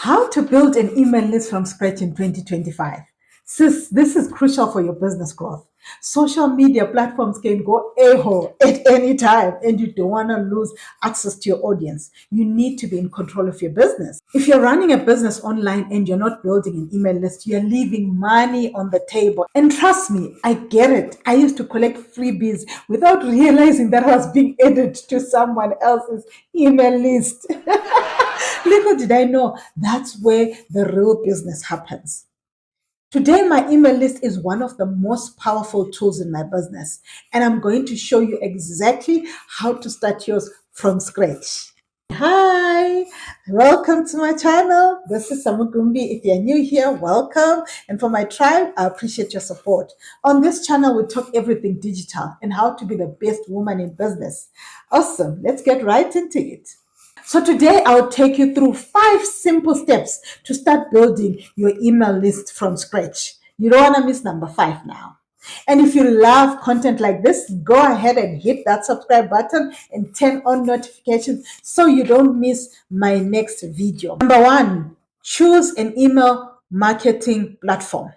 How to build an email list from scratch in 2025. Sis, this is crucial for your business growth. Social media platforms can go a-hole at any time, and you don't want to lose access to your audience. You need to be in control of your business. If you're running a business online and you're not building an email list, you're leaving money on the table. And trust me, I get it. I used to collect freebies without realizing that I was being added to someone else's email list. Little did I know that's where the real business happens. Today, my email list is one of the most powerful tools in my business, and I'm going to show you exactly how to start yours from scratch. Hi, welcome to my channel. This is Samugumbi. If you're new here, welcome. And for my tribe, I appreciate your support. On this channel, we talk everything digital and how to be the best woman in business. Awesome. Let's get right into it. So today I'll take you through 5 simple steps to start building your email list from scratch. You don't want to miss number 5 now. And if you love content like this, go ahead and hit that subscribe button and turn on notifications so you don't miss my next video. Number 1, choose an email marketing platform.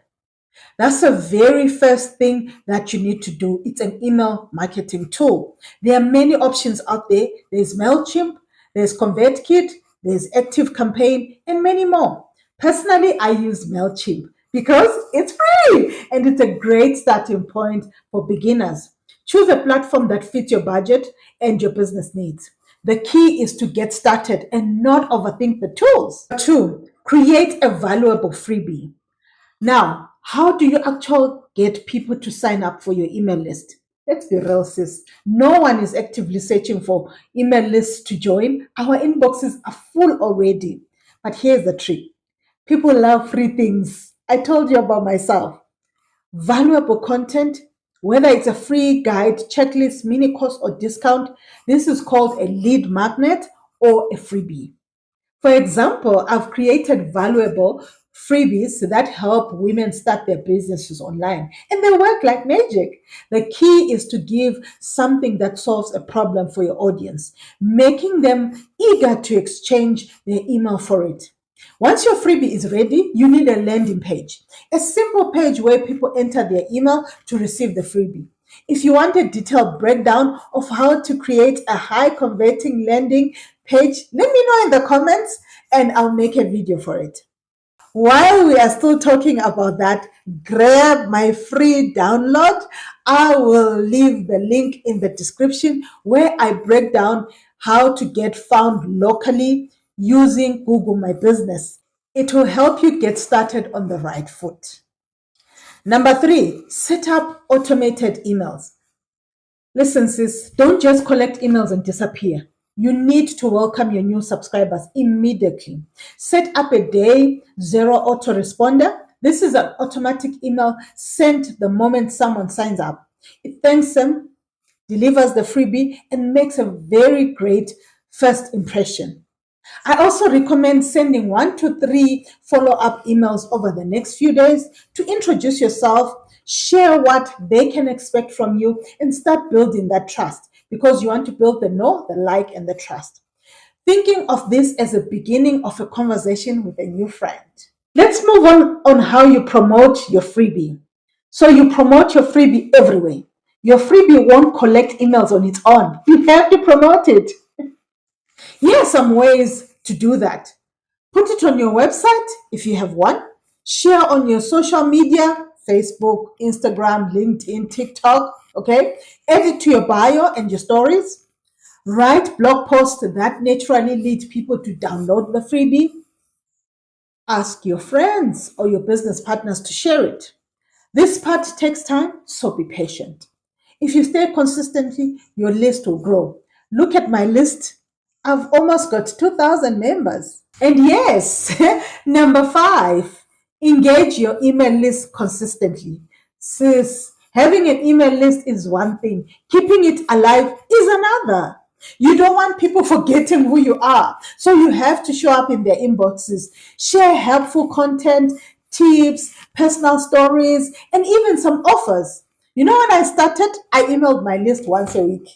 That's the very first thing that you need to do. It's an email marketing tool. There are many options out there. There's MailChimp, there's ConvertKit, there's ActiveCampaign, and many more. Personally, I use MailChimp because it's free and it's a great starting point for beginners. Choose a platform that fits your budget and your business needs. The key is to get started and not overthink the tools. 2, create a valuable freebie. Now, how do you actually get people to sign up for your email list? Let's be real, sis. No one is actively searching for email lists to join. Our inboxes are full already. But here's the trick. People love free things. I told you about myself. Valuable content, whether it's a free guide, checklist, mini course, or discount, this is called a lead magnet or a freebie. For example, I've created valuable freebies that help women start their businesses online, and they work like magic. The key is to give something that solves a problem for your audience, making them eager to exchange their email for it. Once your freebie is ready, you need a landing page, a simple page where people enter their email to receive the freebie. If you want a detailed breakdown of how to create a high converting landing page, let me know in the comments and I'll make a video for it. While we are still talking about that, grab my free download. I will leave the link in the description where I break down how to get found locally using Google My Business. It will help you get started on the right foot. Number 3, set up automated emails. Listen, sis, don't just collect emails and disappear. You need to welcome your new subscribers immediately. Set up a day 0 autoresponder. This is an automatic email sent the moment someone signs up. It thanks them, delivers the freebie, and makes a very great first impression. I also recommend sending 1 to 3 follow-up emails over the next few days to introduce yourself, share what they can expect from you, and start building that trust, because you want to build the know, the like, and the trust. Thinking of this as a beginning of a conversation with a new friend. Let's move on how you promote your freebie. So you promote your freebie everywhere. Your freebie won't collect emails on its own. You have to promote it. Here are some ways to do that. Put it on your website if you have one. Share on your social media, Facebook, Instagram, LinkedIn, TikTok, okay? Add it to your bio and your stories. Write blog posts that naturally lead people to download the freebie. Ask your friends or your business partners to share it. This part takes time, so be patient. If you stay consistently, your list will grow. Look at my list. I've almost got 2,000 members. And yes, number 5, engage your email list consistently. Sis, having an email list is one thing. Keeping it alive is another. You don't want people forgetting who you are. So you have to show up in their inboxes. Share helpful content, tips, personal stories, and even some offers. You know, when I started, I emailed my list once a week.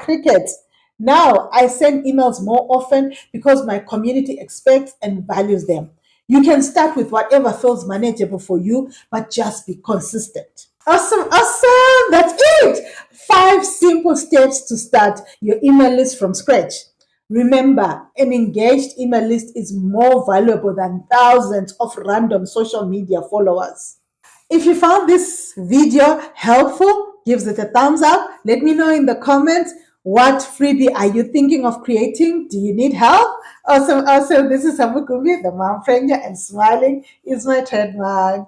Cricket. Now I send emails more often because my community expects and values them. You can start with whatever feels manageable for you, but just be consistent. Awesome, awesome. That's it. 5 simple steps to start your email list from scratch. Remember, an engaged email list is more valuable than thousands of random social media followers. If you found this video helpful, give it a thumbs up. Let me know in the comments, what freebie are you thinking of creating? Do you need help? Awesome, awesome. This is Samukumbi, the mompreneur, and smiling is my trademark.